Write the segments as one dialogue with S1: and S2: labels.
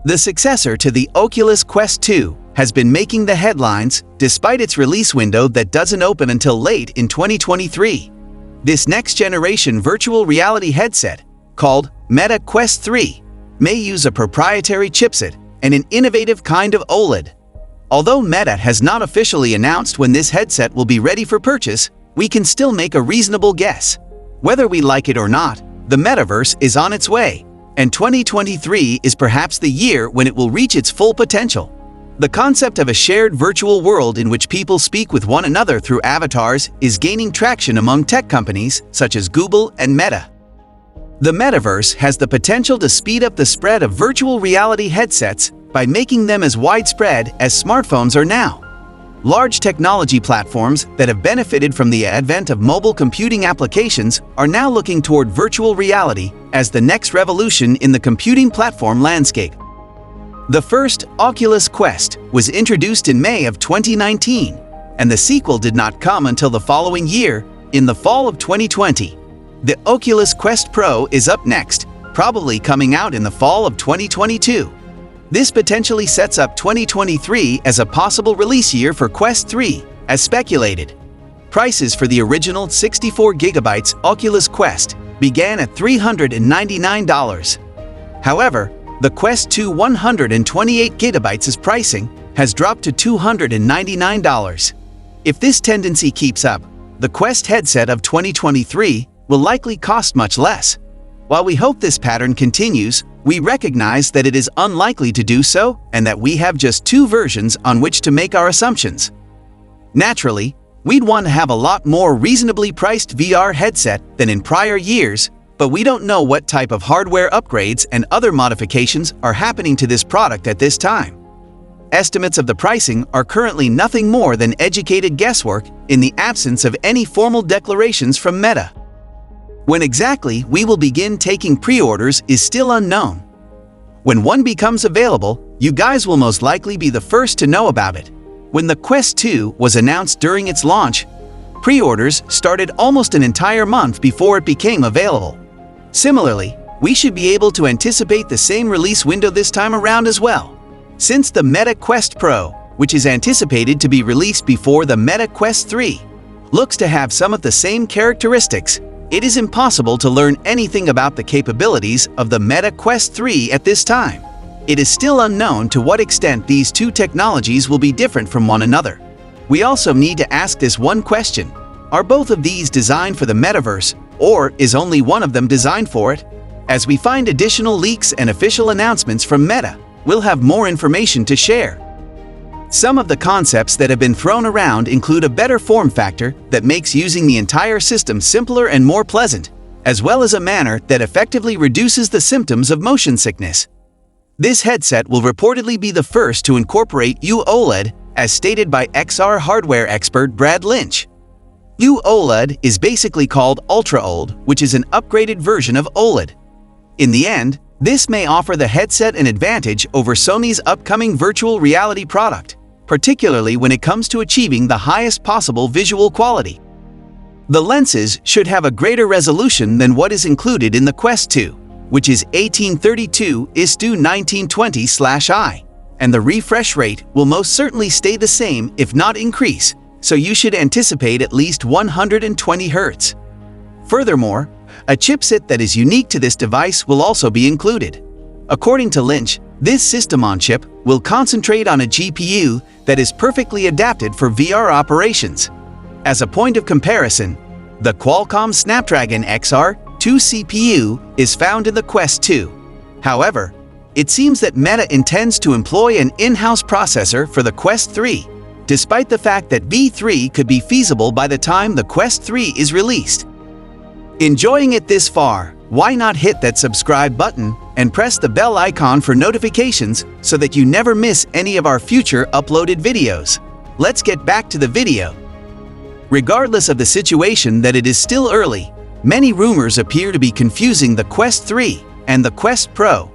S1: The successor to the Oculus Quest 2 has been making the headlines despite its release window that doesn't open until late in 2023. This next-generation virtual reality headset, called Meta Quest 3, may use a proprietary chipset and an innovative kind of OLED. Although Meta has not officially announced when this headset will be ready for purchase, we can still make a reasonable guess. Whether we like it or not, the metaverse is on its way, and 2023 is perhaps the year when it will reach its full potential. The concept of a shared virtual world in which people speak with one another through avatars is gaining traction among tech companies such as Google and Meta. The metaverse has the potential to speed up the spread of virtual reality headsets by making them as widespread as smartphones are now. Large technology platforms that have benefited from the advent of mobile computing applications are now looking toward virtual reality as the next revolution in the computing platform landscape. The first Oculus Quest was introduced in May of 2019, and the sequel did not come until the following year, in the fall of 2020. The Oculus Quest Pro is up next, probably coming out in the fall of 2022. This potentially sets up 2023 as a possible release year for Quest 3, as speculated. Prices for the original 64GB Oculus Quest began at $399. However, the Quest 2 128GB pricing has dropped to $299. If this tendency keeps up, the Quest headset of 2023 will likely cost much less. While we hope this pattern continues, we recognize that it is unlikely to do so and that we have just two versions on which to make our assumptions. Naturally, we'd want to have a lot more reasonably priced VR headset than in prior years, but we don't know what type of hardware upgrades and other modifications are happening to this product at this time. Estimates of the pricing are currently nothing more than educated guesswork in the absence of any formal declarations from Meta. When exactly we will begin taking pre-orders is still unknown. When one becomes available, you guys will most likely be the first to know about it. When the Quest 2 was announced during its launch, pre-orders started almost an entire month before it became available. Similarly, we should be able to anticipate the same release window this time around as well. Since the Meta Quest Pro, which is anticipated to be released before the Meta Quest 3, looks to have some of the same characteristics, it is impossible to learn anything about the capabilities of the Meta Quest 3 at this time. It is still unknown to what extent these two technologies will be different from one another. We also need to ask this one question: are both of these designed for the metaverse, or is only one of them designed for it? As we find additional leaks and official announcements from Meta, we'll have more information to share. Some of the concepts that have been thrown around include a better form factor that makes using the entire system simpler and more pleasant, as well as a manner that effectively reduces the symptoms of motion sickness. This headset will reportedly be the first to incorporate UOLED, as stated by XR hardware expert Brad Lynch. UOLED is basically called Ultra-OLED, which is an upgraded version of OLED. In the end, this may offer the headset an advantage over Sony's upcoming virtual reality product, particularly when it comes to achieving the highest possible visual quality. The lenses should have a greater resolution than what is included in the Quest 2, which is 1832:1920/I, and the refresh rate will most certainly stay the same if not increase, so you should anticipate at least 120 Hz. Furthermore, a chipset that is unique to this device will also be included. According to Lynch, this system-on-chip will concentrate on a GPU that is perfectly adapted for VR operations. As a point of comparison, the Qualcomm Snapdragon XR2 CPU is found in the Quest 2. However, it seems that Meta intends to employ an in-house processor for the Quest 3, despite the fact that V3 could be feasible by the time the Quest 3 is released. Enjoying it this far? Why not hit that subscribe button and press the bell icon for notifications so that you never miss any of our future uploaded videos. Let's get back to the video. Regardless of the situation that it is still early, many rumors appear to be confusing the Quest 3 and the Quest Pro.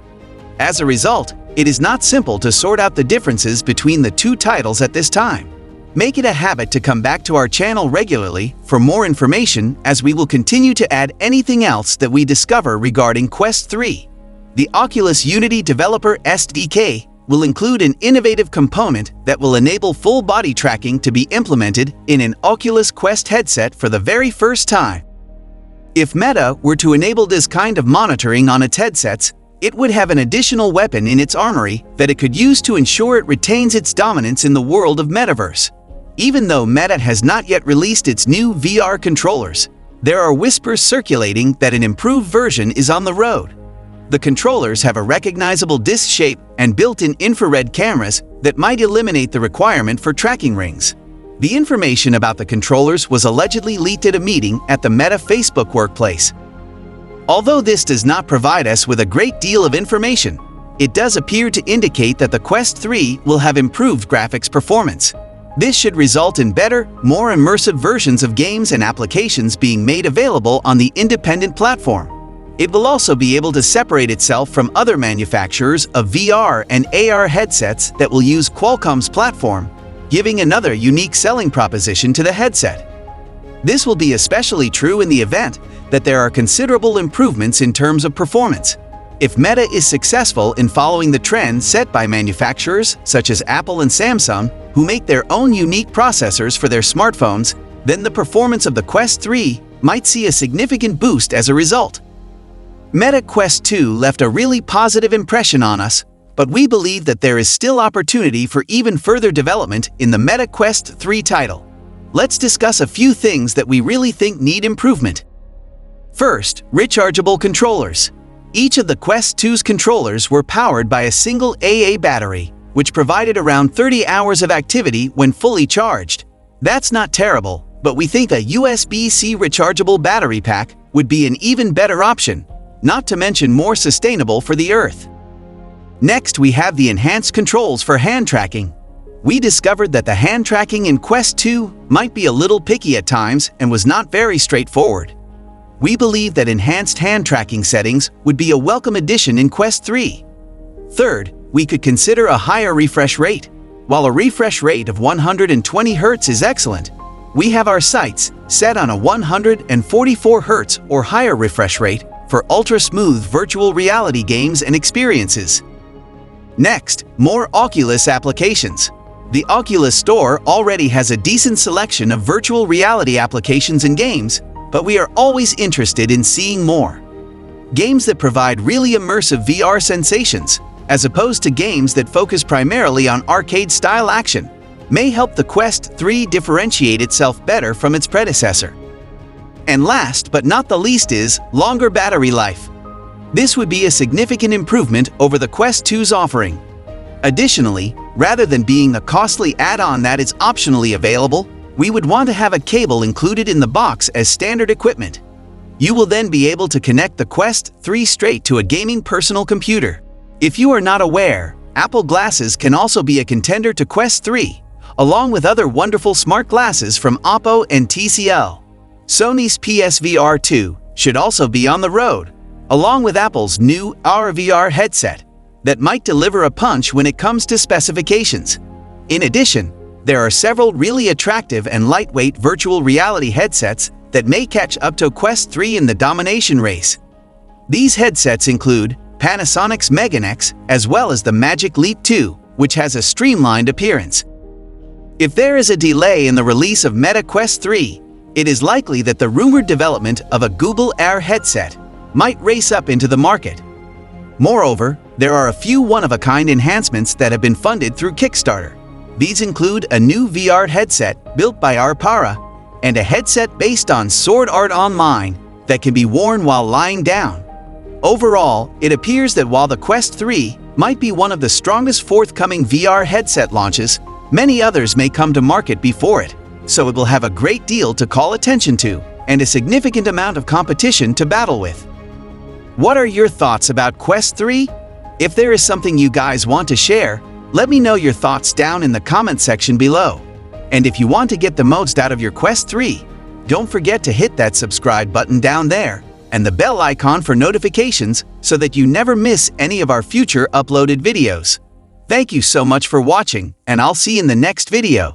S1: As a result, it is not simple to sort out the differences between the two titles at this time. Make it a habit to come back to our channel regularly for more information, as we will continue to add anything else that we discover regarding Quest 3. The Oculus Unity Developer SDK will include an innovative component that will enable full body tracking to be implemented in an Oculus Quest headset for the very first time. If Meta were to enable this kind of monitoring on its headsets, it would have an additional weapon in its armory that it could use to ensure it retains its dominance in the world of metaverse. Even though Meta has not yet released its new VR controllers, there are whispers circulating that an improved version is on the road. The controllers have a recognizable disc shape and built-in infrared cameras that might eliminate the requirement for tracking rings. The information about the controllers was allegedly leaked at a meeting at the Meta Facebook workplace. Although this does not provide us with a great deal of information, it does appear to indicate that the Quest 3 will have improved graphics performance. This should result in better, more immersive versions of games and applications being made available on the independent platform. It will also be able to separate itself from other manufacturers of VR and AR headsets that will use Qualcomm's platform, giving another unique selling proposition to the headset. This will be especially true in the event that there are considerable improvements in terms of performance. If Meta is successful in following the trend set by manufacturers such as Apple and Samsung, who make their own unique processors for their smartphones, then the performance of the Quest 3 might see a significant boost as a result. Meta Quest 2 left a really positive impression on us, but we believe that there is still opportunity for even further development in the Meta Quest 3 title. Let's discuss a few things that we really think need improvement. First, rechargeable controllers. Each of the Quest 2's controllers were powered by a single AA battery, which provided around 30 hours of activity when fully charged. That's not terrible, but we think a USB-C rechargeable battery pack would be an even better option, not to mention more sustainable for the Earth. Next, we have the enhanced controls for hand tracking. We discovered that the hand tracking in Quest 2 might be a little picky at times and was not very straightforward. We believe that enhanced hand tracking settings would be a welcome addition in Quest 3. Third, we could consider a higher refresh rate. While a refresh rate of 120 Hz is excellent, we have our sights set on a 144 Hz or higher refresh rate for ultra-smooth virtual reality games and experiences. Next, more Oculus applications. The Oculus Store already has a decent selection of virtual reality applications and games, but we are always interested in seeing more. Games that provide really immersive VR sensations, as opposed to games that focus primarily on arcade-style action, may help the Quest 3 differentiate itself better from its predecessor. And last but not the least is longer battery life. This would be a significant improvement over the Quest 2's offering. Additionally, rather than being a costly add-on that is optionally available, we would want to have a cable included in the box as standard equipment. You will then be able to connect the Quest 3 straight to a gaming personal computer. If you are not aware, Apple glasses can also be a contender to Quest 3, along with other wonderful smart glasses from Oppo and TCL. Sony's PSVR 2 should also be on the road, along with Apple's new VR headset that might deliver a punch when it comes to specifications. In addition, there are several really attractive and lightweight virtual reality headsets that may catch up to Quest 3 in the domination race. These headsets include Panasonic's Meganex as well as the Magic Leap 2, which has a streamlined appearance. If there is a delay in the release of Meta Quest 3, it is likely that the rumored development of a Google Air headset might race up into the market. Moreover, there are a few one-of-a-kind enhancements that have been funded through Kickstarter. These include a new VR headset built by Arpara and a headset based on Sword Art Online that can be worn while lying down. Overall, it appears that while the Quest 3 might be one of the strongest forthcoming VR headset launches, many others may come to market before it, so it will have a great deal to call attention to and a significant amount of competition to battle with. What are your thoughts about Quest 3? If there is something you guys want to share, let me know your thoughts down in the comment section below. And if you want to get the most out of your Quest 3, don't forget to hit that subscribe button down there and the bell icon for notifications so that you never miss any of our future uploaded videos. Thank you so much for watching, and I'll see you in the next video.